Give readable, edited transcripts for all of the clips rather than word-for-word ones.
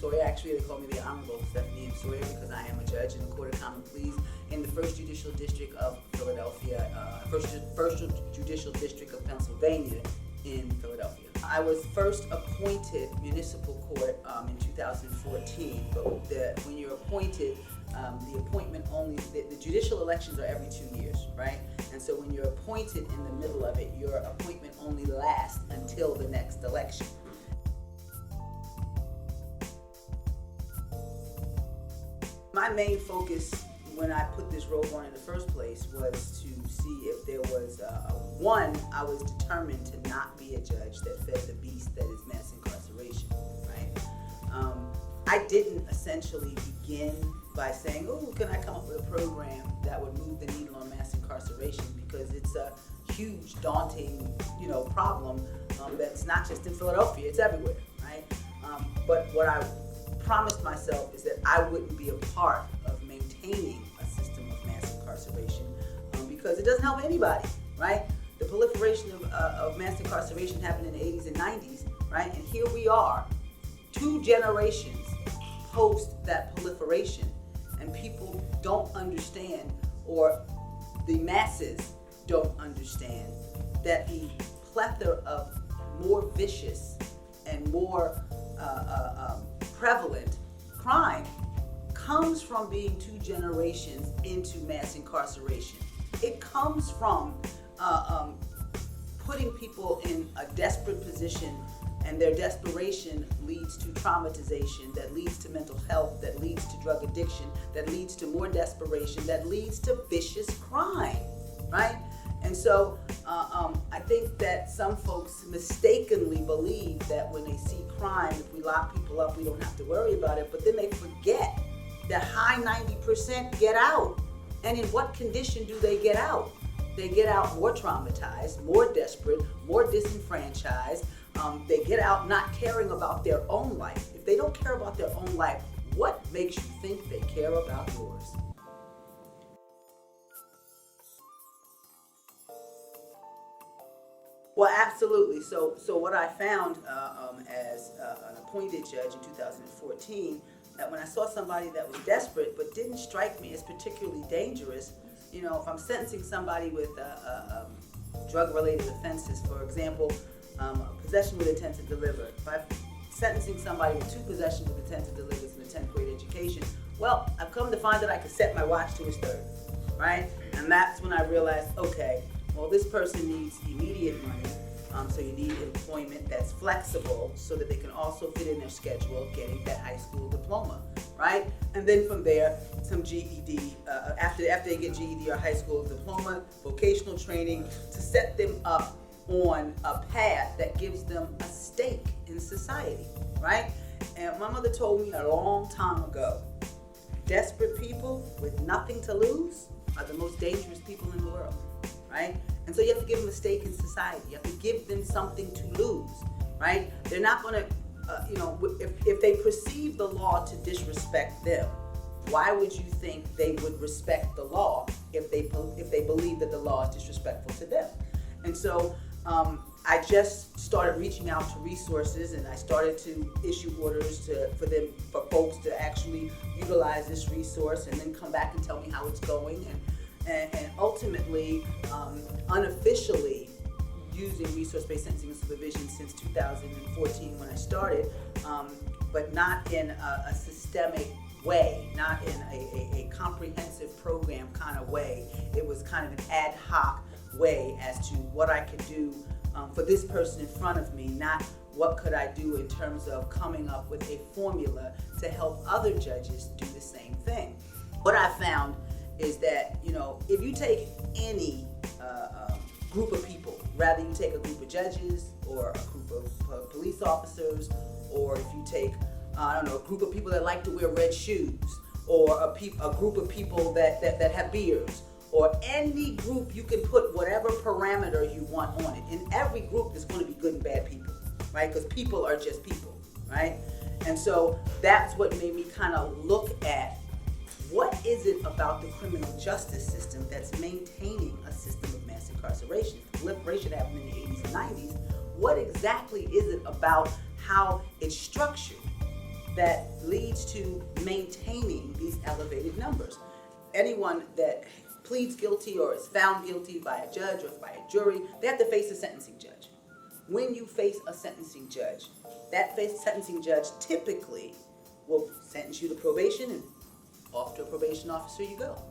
Sawyer. Actually, they call me the Honorable Stephanie Sawyer because I am a judge in the Court of Common Pleas in the First Judicial District of Philadelphia, First Judicial District of Pennsylvania in Philadelphia. I was first appointed municipal court in 2014, but when you're appointed, the appointment only, the judicial elections are every 2 years, right? And so when you're appointed in the middle of it, your appointment only lasts until the next election. My main focus when I put this robe on in the first place was to see if there was, one, I was determined to not be a judge that fed the beast that is mass incarceration, right? I didn't essentially begin by saying, oh, can I come up with a program that would move the needle on mass incarceration, because it's a huge, daunting, problem that's not just in Philadelphia, it's everywhere, right? But what I promised myself is that I wouldn't be a part of maintaining a system of mass incarceration because it doesn't help anybody, right? The proliferation of mass incarceration happened in the 80s and 90s, right? And here we are, 2 generations post that proliferation, and people don't understand, or the masses don't understand, that the plethora of more vicious and more prevalent crime comes from being 2 generations into mass incarceration. It comes from putting people in a desperate position, and their desperation leads to traumatization, that leads to mental health, that leads to drug addiction, that leads to more desperation, that leads to vicious crime, right? And so I think that some folks mistakenly believe that when they see crime, if we lock people up, we don't have to worry about it. But then they forget that high 90% get out. And in what condition do they get out? They get out more traumatized, more desperate, more disenfranchised. They get out not caring about their own life. If they don't care about their own life, what makes you think they care about yours? Well, absolutely. So what I found as an appointed judge in 2014, that when I saw somebody that was desperate but didn't strike me as particularly dangerous, if I'm sentencing somebody with drug-related offenses, for example, possession with intent to deliver. If I'm sentencing somebody with 2 possessions with intent to deliver in a 10th grade education, well, I've come to find that I could set my watch to his 3rd, right? And that's when I realized, okay, well, this person needs immediate money, so you need employment that's flexible so that they can also fit in their schedule of getting that high school diploma, right? And then from there, some GED, after they get GED or high school diploma, vocational training to set them up on a path that gives them a stake in society, right? And my mother told me a long time ago, desperate people with nothing to lose are the most dangerous people in the world, right? And so you have to give them a stake in society. You have to give them something to lose, right? They're not going to, if they perceive the law to disrespect them, why would you think they would respect the law if they believe that the law is disrespectful to them? And so I just started reaching out to resources, and I started to issue orders for folks to actually utilize this resource and then come back and tell me how it's going. And ultimately, unofficially using resource-based sentencing and supervision since 2014 when I started, but not in a systemic way, not in a comprehensive program kind of way. It was kind of an ad hoc way as to what I could do for this person in front of me, not what could I do in terms of coming up with a formula to help other judges do the same thing. What I found is that, if you take any group of people, rather you take a group of judges or a group of police officers, or if you take, a group of people that like to wear red shoes, or a group of people that have beards, or any group, you can put whatever parameter you want on it. In every group, there's going to be good and bad people, right? Because people are just people, right? And so that's what made me kind of look at what is it about the criminal justice system that's maintaining a system of mass incarceration. Proliferation happened in the 80s and 90s. What exactly is it about how it's structured that leads to maintaining these elevated numbers. Anyone that pleads guilty or is found guilty by a judge or by a jury, they have to face a sentencing judge. When you face a sentencing judge, that sentencing judge typically will sentence you to probation, and off to a probation officer you go.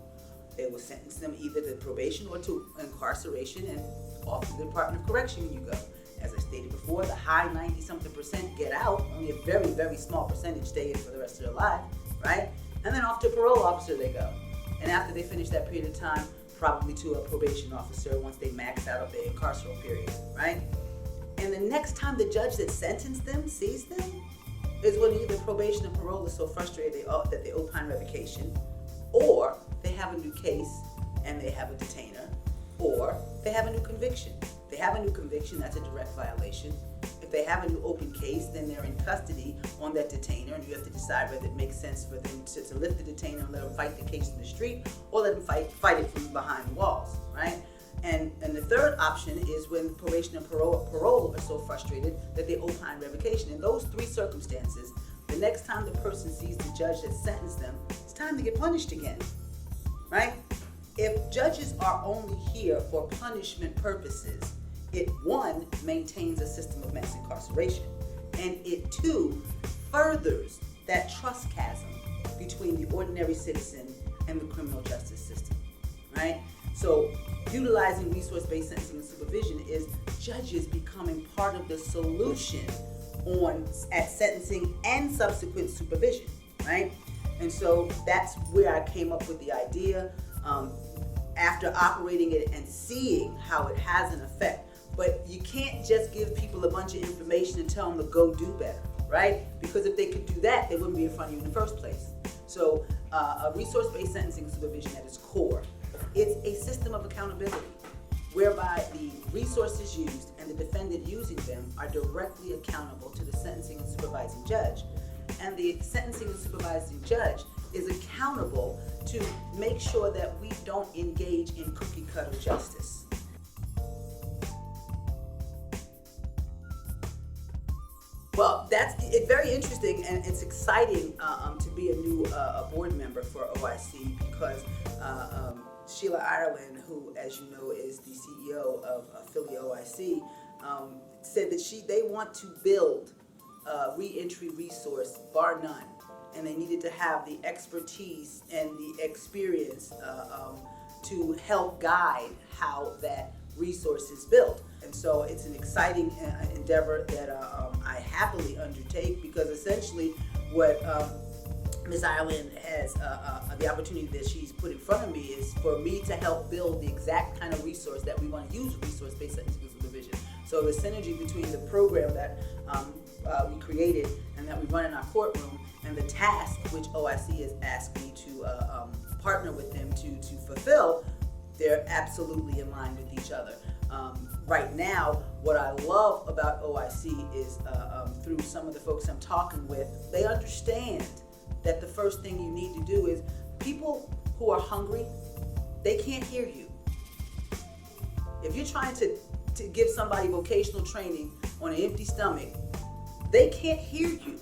They will sentence them either to probation or to incarceration, and off to the Department of Correction you go. As I stated before, the high 90-something% get out, only a very, very small percentage stay in for the rest of their life, right? And then off to a parole officer they go. And after they finish that period of time, probably to a probation officer once they max out their incarceral period, right? And the next time the judge that sentenced them sees them is when either probation or parole is so frustrated that they opine revocation, or they have a new case and they have a detainer, or they have a new conviction. If they have a new conviction, that's a direct violation. If they have a new open case, then they're in custody on that detainer, and you have to decide whether it makes sense for them to lift the detainer and let them fight the case in the street, or let them fight it from behind walls, right? And the third option is when probation and parole are so frustrated that they opine revocation. In those three circumstances, the next time the person sees the judge that sentenced them, it's time to get punished again, right? If judges are only here for punishment purposes, it, one, maintains a system of mass incarceration, and it, two, furthers that trust chasm between the ordinary citizen and the criminal justice system, right? So utilizing resource-based sentencing and supervision is judges becoming part of the solution at sentencing and subsequent supervision, right? And so that's where I came up with the idea after operating it and seeing how it has an effect. But you can't just give people a bunch of information and tell them to go do better, right? Because if they could do that, they wouldn't be in front of you in the first place. So a resource-based sentencing supervision at its core, it's a system of accountability whereby the resources used and the defendant using them are directly accountable to the sentencing and supervising judge. And the sentencing and supervising judge is accountable to make sure that we don't engage in cookie-cutter justice. Well, it's very interesting, and it's exciting to be a new board member for OIC because Sheila Ireland, who, as you know, is the CEO of Philly OIC, said that they want to build a reentry resource, bar none, and they needed to have the expertise and the experience to help guide how that resource is built. And so it's an exciting endeavor that I happily undertake, because essentially what Ms. Ireland has, the opportunity that she's put in front of me is for me to help build the exact kind of resource that we want to use resource-based sentencing supervision. So the synergy between the program that we created and that we run in our courtroom and the task which OIC has asked me to partner with them to fulfill, they're absolutely in line with each other. Right now, what I love about OIC is through some of the folks I'm talking with, they understand that the first thing you need to do is, people who are hungry, they can't hear you. If you're trying to give somebody vocational training on an empty stomach, they can't hear you.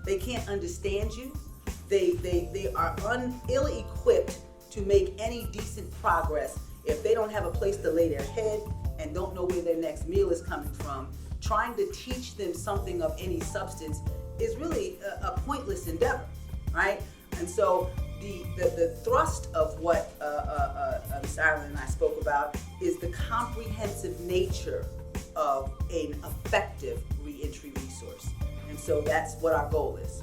They can't understand you. They are ill-equipped to make any decent progress if they don't have a place to lay their head and don't know where their next meal is coming from. Trying to teach them something of any substance is really a pointless endeavor, right? And so the thrust of what Ms. Ireland and I spoke about is the comprehensive nature of an effective reentry resource. And so that's what our goal is.